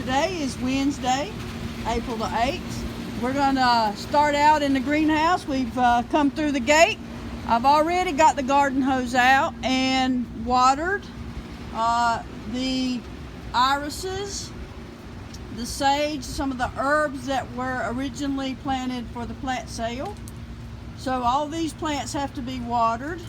Today is Wednesday, April the 8th. We're gonna start out in the greenhouse. We've come through the gate. I've already got the garden hose out and watered the irises, the sage, some of the herbs that were originally planted for the plant sale. So all these plants have to be watered.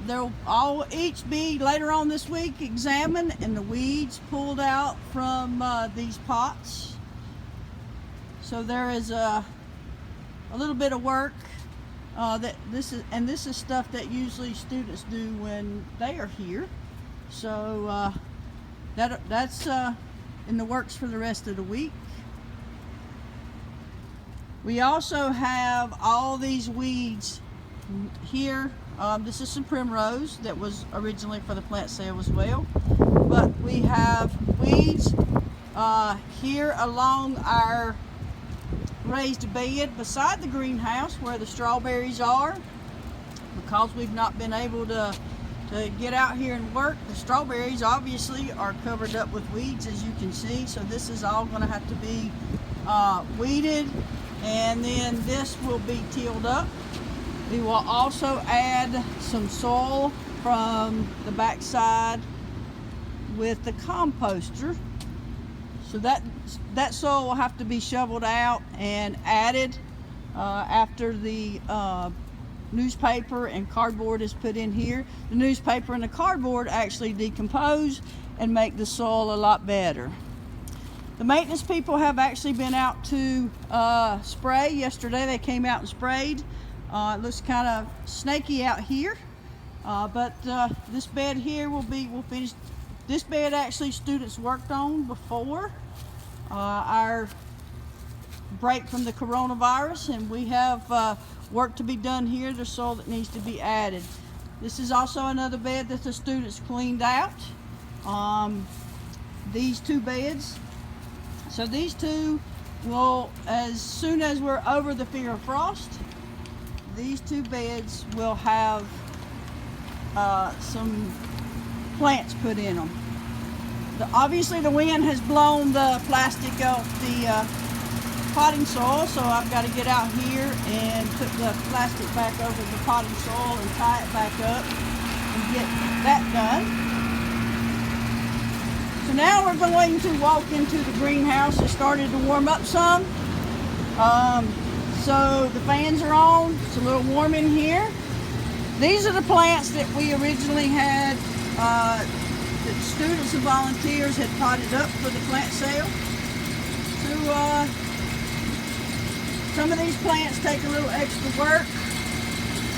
They'll all each be later on this week examined and the weeds pulled out from these pots. So there is a little bit of work this is stuff that usually students do when they are here. So that's in the works for the rest of the week. We also have all these weeds here. This is some primrose that was originally for the plant sale as well. But we have weeds here along our raised bed beside the greenhouse where the strawberries are. Because we've not been able to get out here and work, the strawberries obviously are covered up with weeds, as you can see. So this is all going to have to be weeded, and then this will be tilled up. We will also add some soil from the backside with the composter. So that soil will have to be shoveled out and added after the newspaper and cardboard is put in here. The newspaper and the cardboard actually decompose and make the soil a lot better. The maintenance people have actually been out to spray. Yesterday they came out and sprayed. It looks kind of snaky out here, but this bed here we'll finish. This bed actually students worked on before our break from the coronavirus, and we have work to be done here. There's soil that needs to be added. This is also another bed that the students cleaned out. These two beds. So these two will, as soon as we're over the fear of frost, these two beds will have some plants put in them. Obviously the wind has blown the plastic off the potting soil, so I've got to get out here and put the plastic back over the potting soil and tie it back up and get that done. So now we're going to walk into the greenhouse. It started to warm up some. So the fans are on. It's a little warm in here. These are the plants that we originally had, that students and volunteers had potted up for the plant sale. So some of these plants take a little extra work.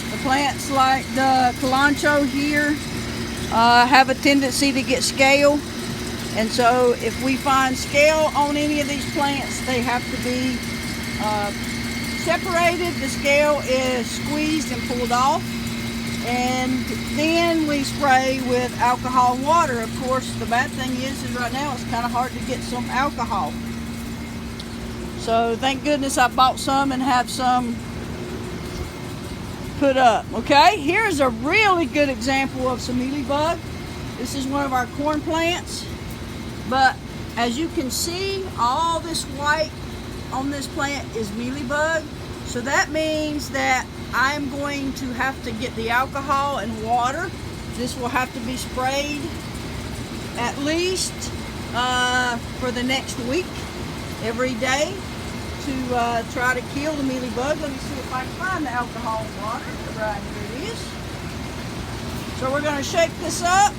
The plants like the calancho here have a tendency to get scale. And so if we find scale on any of these plants, they have to be separated. The scale is squeezed and pulled off, and then we spray with alcohol and water. Of course, the bad thing is right now it's kind of hard to get some alcohol. So thank goodness I bought some and have some put up. Okay, here's a really good example of some mealybug. This is one of our corn plants, but as you can see, all this white on this plant is mealybug. So that means that I'm going to have to get the alcohol and water. This will have to be sprayed at least for the next week, every day, to try to kill the mealybug. Let me see if I can find the alcohol and water. Right, here it is. So we're going to shake this up,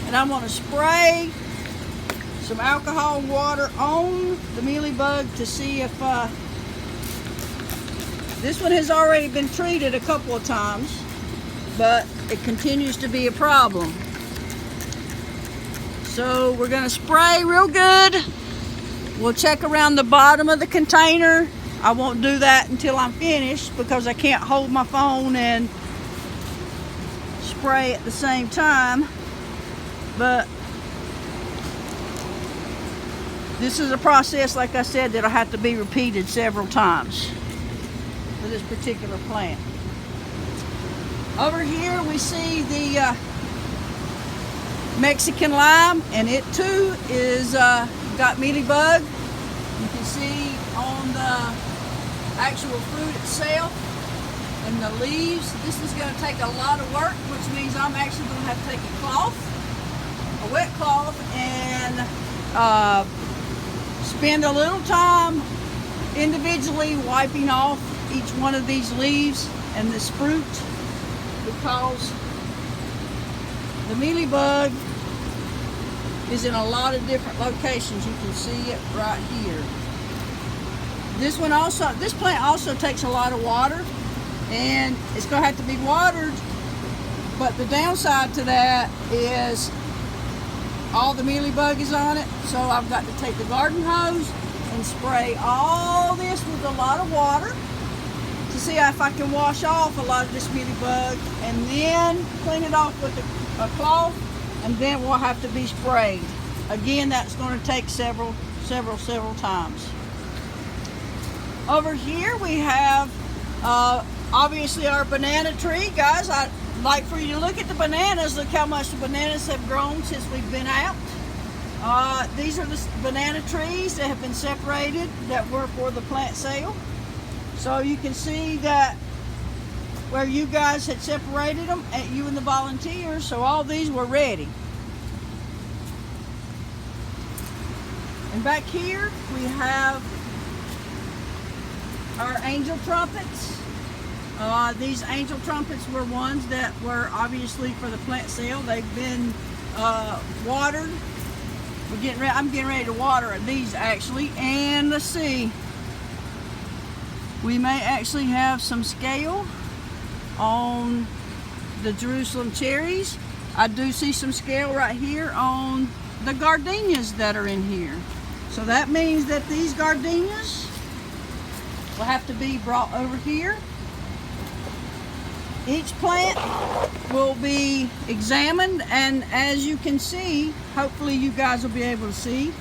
and I'm going to spray some alcohol and water on the mealybug to see if this one has already been treated a couple of times, but it continues to be a problem. So we're going to spray real good. We'll check around the bottom of the container. I won't do that until I'm finished because I can't hold my phone and spray at the same time. But this is a process, like I said, that'll have to be repeated several times for this particular plant. Over here we see the Mexican lime, and it too is got mealybug. You can see on the actual fruit itself and the leaves. This is going to take a lot of work, which means I'm actually going to have to take a cloth, a wet cloth, and spend a little time individually wiping off each one of these leaves and this fruit, because the mealybug is in a lot of different locations. You can see it right here. This plant also takes a lot of water, and it's going to have to be watered, but the downside to that is all the mealybug is on it, so I've got to take the garden hose and spray all this with a lot of water to see if I can wash off a lot of this mealybug, and then clean it off with a cloth, and then we'll have to be sprayed. Again, that's going to take several times. Over here we have obviously our banana tree. Guys, I'd like for you to look at the bananas. Look how much the bananas have grown since we've been out. These are the banana trees that have been separated that were for the plant sale. So you can see that where you guys had separated them, you and the volunteers, so all these were ready. And back here we have our angel trumpets. These angel trumpets were ones that were obviously for the plant sale. They've been watered. I'm getting ready to water these actually, and let's see, we may actually have some scale on the Jerusalem cherries. I do see some scale right here on the gardenias that are in here. So that means that these gardenias will have to be brought over here. Each plant will be examined, and as you can see, hopefully you guys will be able to see,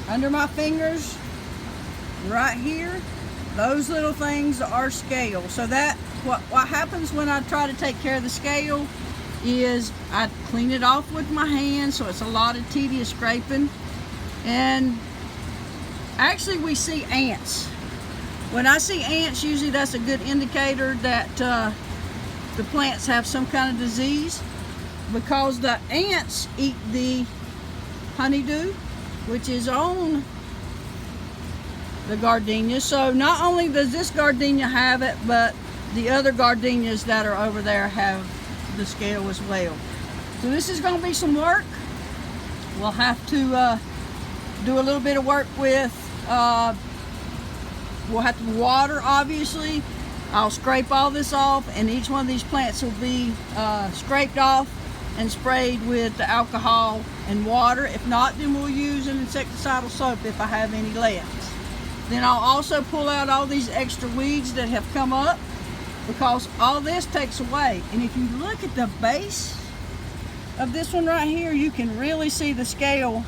under my fingers right here, those little things are scale. So that what happens when I try to take care of the scale is I clean it off with my hands, so it's a lot of tedious scraping. And actually we see ants. When I see ants, usually that's a good indicator that the plants have some kind of disease, because the ants eat the honeydew, which is on the gardenia. So not only does this gardenia have it, but the other gardenias that are over there have the scale as well. So this is going to be some work. We'll have to do a little bit of work with, we'll have to water obviously. I'll scrape all this off, and each one of these plants will be scraped off and sprayed with the alcohol and water. If not, then we'll use an insecticidal soap if I have any left. Then I'll also pull out all these extra weeds that have come up, because all this takes away. And if you look at the base of this one right here, you can really see the scale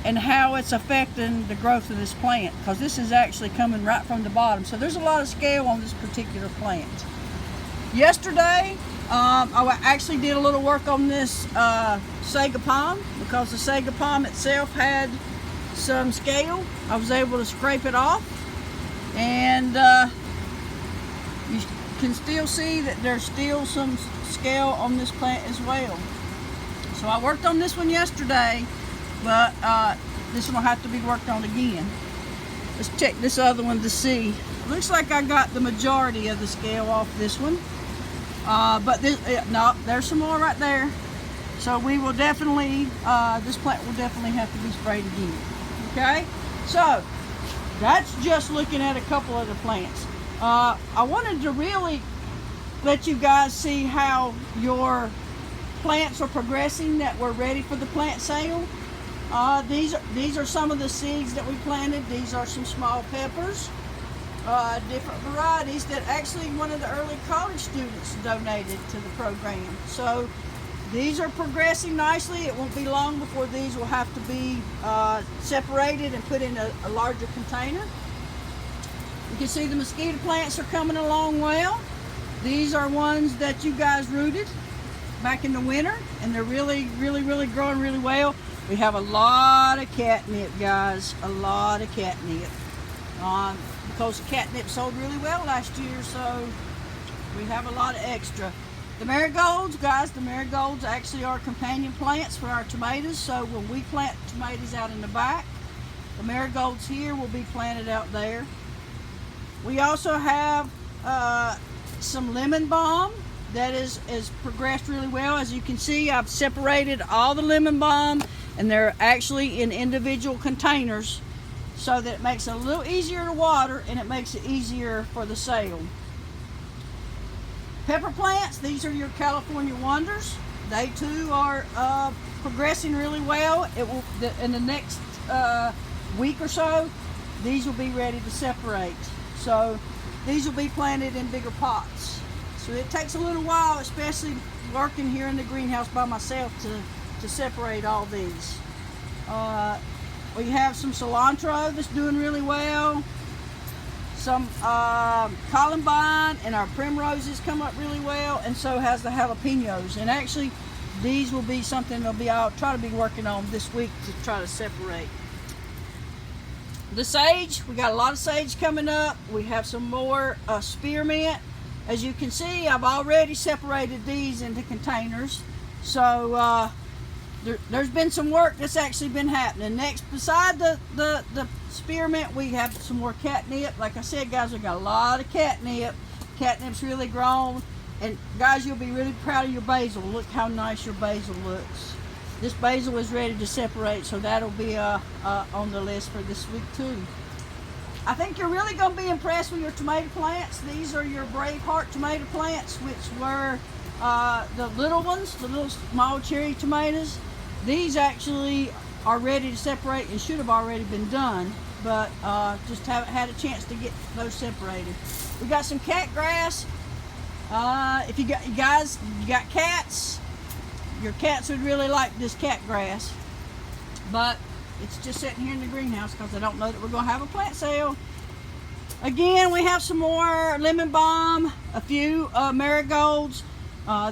and how it's affecting the growth of this plant, because this is actually coming right from the bottom. So there's a lot of scale on this particular plant. Yesterday, I actually did a little work on this sago palm, because the sago palm itself had some scale. I was able to scrape it off, and you can still see that there's still some scale on this plant as well. So I worked on this one yesterday, but this one will have to be worked on again. Let's check this other one to see. Looks like I got the majority of the scale off this one, but this, no, there's some more right there. So we will definitely, this plant will definitely have to be sprayed again. Okay, so that's just looking at a couple of the plants. I wanted to really let you guys see how your plants are progressing that were ready for the plant sale. These are some of the seeds that we planted. These are some small peppers, different varieties that actually one of the early college students donated to the program. So these are progressing nicely. It won't be long before these will have to be separated and put in a larger container. You can see the mosquito plants are coming along well. These are ones that you guys rooted. back in the winter, and they're really growing really well. We have a lot of catnip, guys, a lot of catnip. Because the catnip sold really well last year, so we have a lot of extra. The marigolds, guys, the marigolds actually are companion plants for our tomatoes, so when we plant tomatoes out in the back, the marigolds here will be planted out there. We also have some lemon balm that is progressed really well. As you can see, I've separated all the lemon balm, and they're actually in individual containers, so that it makes it a little easier to water, and it makes it easier for the sale. Pepper plants, these are your California Wonders. They too are progressing really well. It will, in the next week or so, these will be ready to separate. So these will be planted in bigger pots. So it takes a little while, especially working here in the greenhouse by myself, to separate all these. We have some cilantro that's doing really well. Some columbine and our primroses come up really well, and so has the jalapenos. And actually, these will be something I'll try to be working on this week to try to separate. The sage, we got a lot of sage coming up. We have some more spearmint. As you can see, I've already separated these into containers. So there's been some work that's actually been happening. Next, beside the spearmint, we have some more catnip. Like I said, guys, we got a lot of catnip. Catnip's really grown. And guys, you'll be really proud of your basil. Look how nice your basil looks. This basil is ready to separate, so that'll be on the list for this week too. I think you're really going to be impressed with your tomato plants. These are your Braveheart tomato plants, which were the little ones, the little small cherry tomatoes. These actually are ready to separate and should have already been done, but just haven't had a chance to get those separated. We got some cat grass. If you got cats, your cats would really like this cat grass, but it's just sitting here in the greenhouse because I don't know that we're going to have a plant sale. Again, we have some more lemon balm, a few marigolds.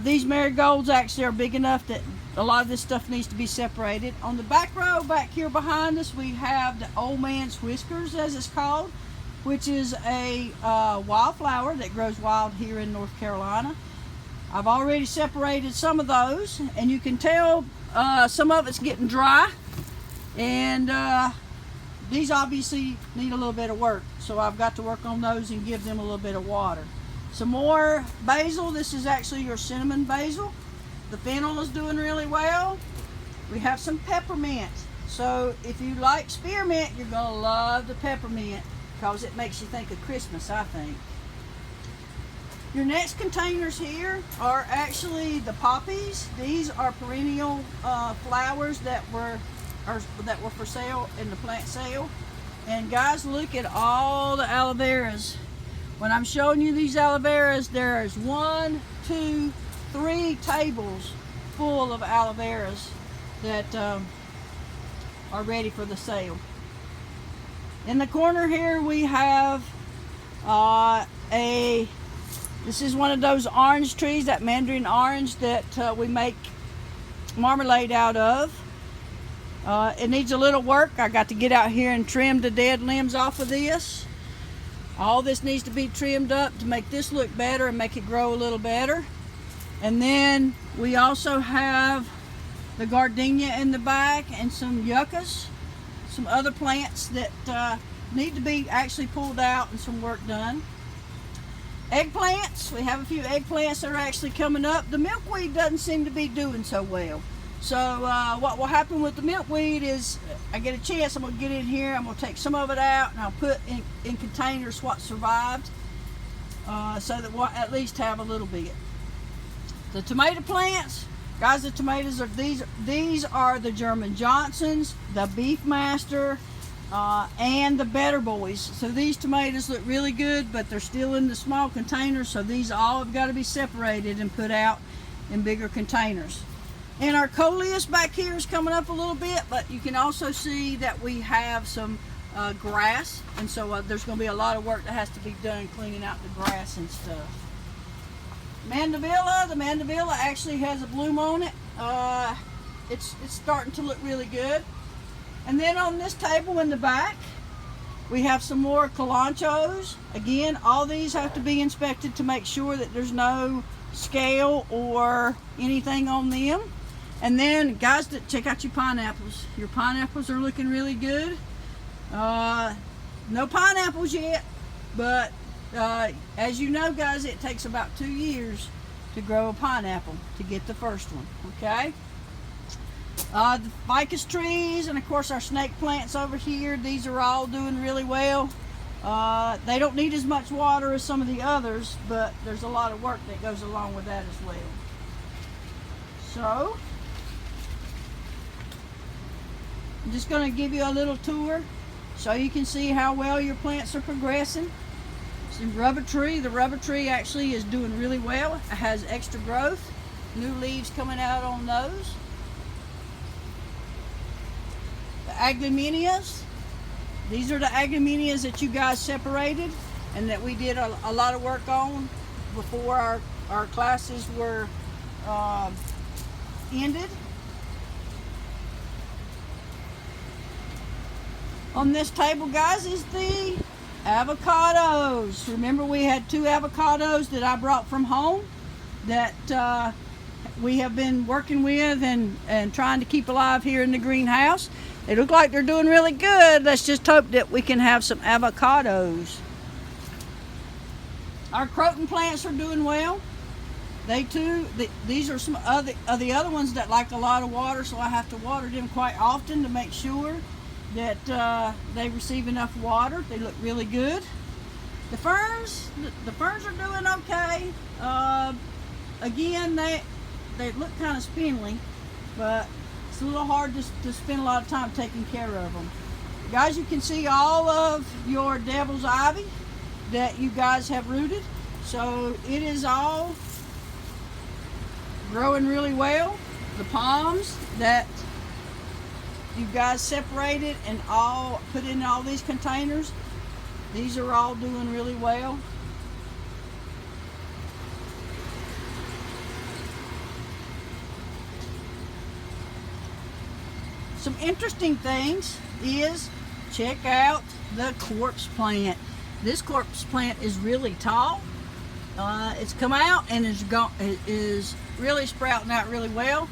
These marigolds actually are big enough that a lot of this stuff needs to be separated. On the back row back here behind us, we have the old man's whiskers, as it's called, which is a wildflower that grows wild here in North Carolina. I've already separated some of those, and you can tell some of it's getting dry, and these obviously need a little bit of work, so I've got to work on those and give them a little bit of water. Some more basil. This is actually your cinnamon basil. The fennel is doing really well. We have some peppermint. So if you like spearmint, you're going to love the peppermint because it makes you think of Christmas, I think. Your next containers here are actually the poppies. These are perennial flowers that were for sale in the plant sale. And guys, look at all the aloe veras. When I'm showing you these aloe veras, there is 1, 2, 3 tables full of aloe veras that are ready for the sale. In the corner here we have this is one of those orange trees, that mandarin orange that we make marmalade out of. It needs a little work. I got to get out here and trim the dead limbs off of this. All this needs to be trimmed up to make this look better and make it grow a little better. And then we also have the gardenia in the back and some yuccas, some other plants that need to be actually pulled out and some work done. Eggplants, we have a few eggplants that are actually coming up. The milkweed doesn't seem to be doing so well. So what will happen with the milkweed is I get a chance, I'm going to get in here, I'm going to take some of it out and I'll put in containers what survived so that we'll at least have a little bit. The tomato plants, guys, the tomatoes are these are the German Johnsons, the Beefmaster, and the Better Boys. So these tomatoes look really good, but they're still in the small containers, so these all have got to be separated and put out in bigger containers. And our coleus back here is coming up a little bit, but you can also see that we have some grass, and so there's going to be a lot of work that has to be done cleaning out the grass and stuff. mandevilla. The mandevilla actually has a bloom on it. It's starting to look really good. And then on this table in the back, we have some more kalanchos. Again, all these have to be inspected to make sure that there's no scale or anything on them. And then, guys, check out your pineapples. Your pineapples are looking really good. No pineapples yet, but as you know, guys, it takes about 2 years to grow a pineapple to get the first one, okay? The ficus trees and of course our snake plants over here, these are all doing really well. They don't need as much water as some of the others, but there's a lot of work that goes along with that as well. So I'm just going to give you a little tour so you can see how well your plants are progressing. The rubber tree actually is doing really well. It has extra growth, new leaves coming out on those. The aglaomenias, these are the aglaomenias that you guys separated and that we did a lot of work on before our classes were ended. On this table, guys, is the avocados. Remember, we had 2 avocados that I brought from home that we have been working with and trying to keep alive here in the greenhouse. They look like they're doing really good. Let's just hope that we can have some avocados. Our croton plants are doing well. They too, these are some of the other ones that like a lot of water, so I have to water them quite often to make sure that they receive enough water. They look really good. The ferns are doing okay. Again, they look kind of spindly, but it's a little hard to spend a lot of time taking care of them. Guys, you can see all of your devil's ivy that you guys have rooted. So it is all growing really well. The palms that you guys separated and all put in all these containers, these are all doing really well. Some interesting things is, check out the corpse plant. This corpse plant is really tall. It's come out and is really sprouting out really well.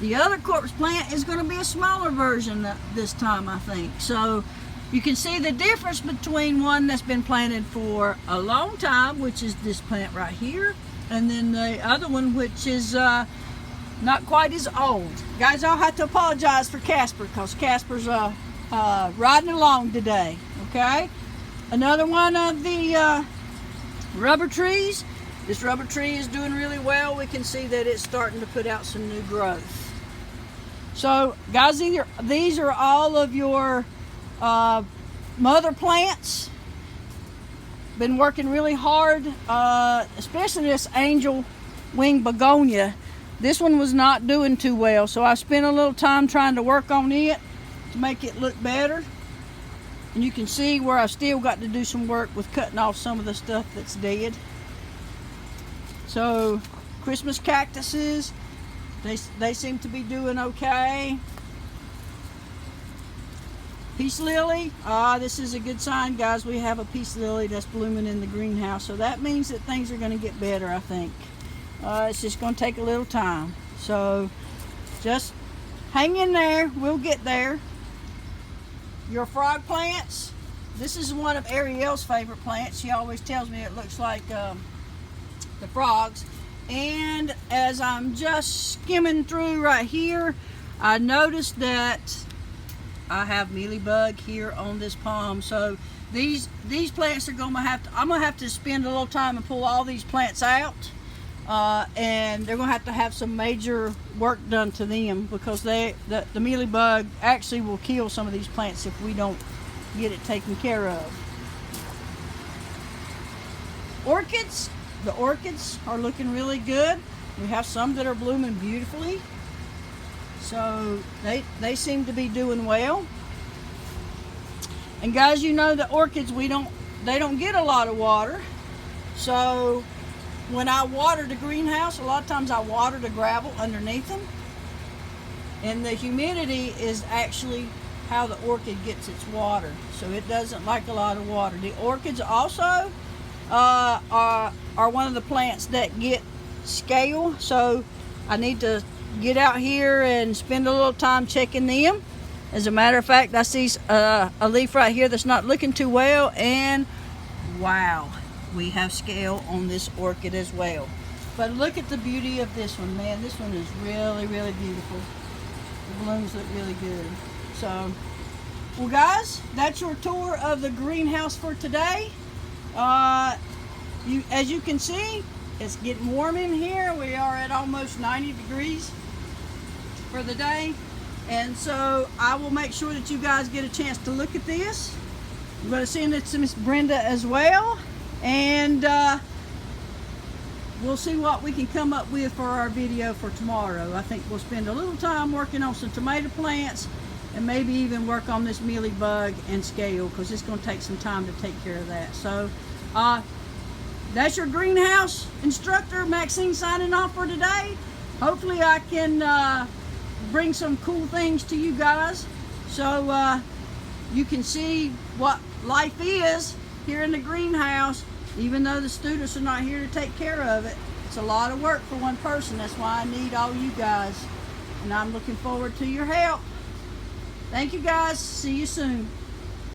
The other corpse plant is going to be a smaller version this time, I think. So you can see the difference between one that's been planted for a long time, which is this plant right here, and then the other one, which is not quite as old. Guys, I'll have to apologize for Casper because Casper's riding along today, okay? Another one of the rubber trees. This rubber tree is doing really well. We can see that it's starting to put out some new growth. So, guys, these are all of your mother plants. Been working really hard, especially this angel wing begonia. This one was not doing too well, so I spent a little time trying to work on it to make it look better. And you can see where I still got to do some work with cutting off some of the stuff that's dead. So, Christmas cactuses, they seem to be doing okay. Peace lily, this is a good sign, guys. We have a peace lily that's blooming in the greenhouse, so that means that things are going to get better, I think. It's just going to take a little time, so just hang in there. We'll get there. Your frog plants, this is one of Ariel's favorite plants. She always tells me it looks like the frogs. And as I'm just skimming through right here, I noticed that I have mealybug here on this palm. So these plants are I'm gonna have to spend a little time and pull all these plants out, and they're gonna have some major work done to them because the mealybug actually will kill some of these plants if we don't get it taken care of. Orchids. The orchids are looking really good. We have some that are blooming beautifully. So they seem to be doing well. And guys, you know the orchids, they don't get a lot of water. So when I water the greenhouse, a lot of times I water the gravel underneath them. And the humidity is actually how the orchid gets its water. So it doesn't like a lot of water. The orchids also are one of the plants that get scale. So I need to get out here and spend a little time checking them. As a matter of fact, I see a leaf right here that's not looking too well, and wow, we have scale on this orchid as well. But look at the beauty of this one, man. This one is really, really beautiful. The blooms look really good. So, well guys, that's your tour of the greenhouse for today. As you can see, it's getting warm in here. We are at almost 90 degrees for the day. And so I will make sure that you guys get a chance to look at this. I'm going to send it to Miss Brenda as well. And we'll see what we can come up with for our video for tomorrow. I think we'll spend a little time working on some tomato plants and maybe even work on this mealybug and scale, because it's going to take some time to take care of that. So that's your greenhouse instructor, Maxine, signing off for today. Hopefully I can bring some cool things to you guys, so you can see what life is here in the greenhouse. Even though the students are not here to take care of it, it's a lot of work for one person. That's why I need all you guys, and I'm looking forward to your help. Thank you guys. See you soon.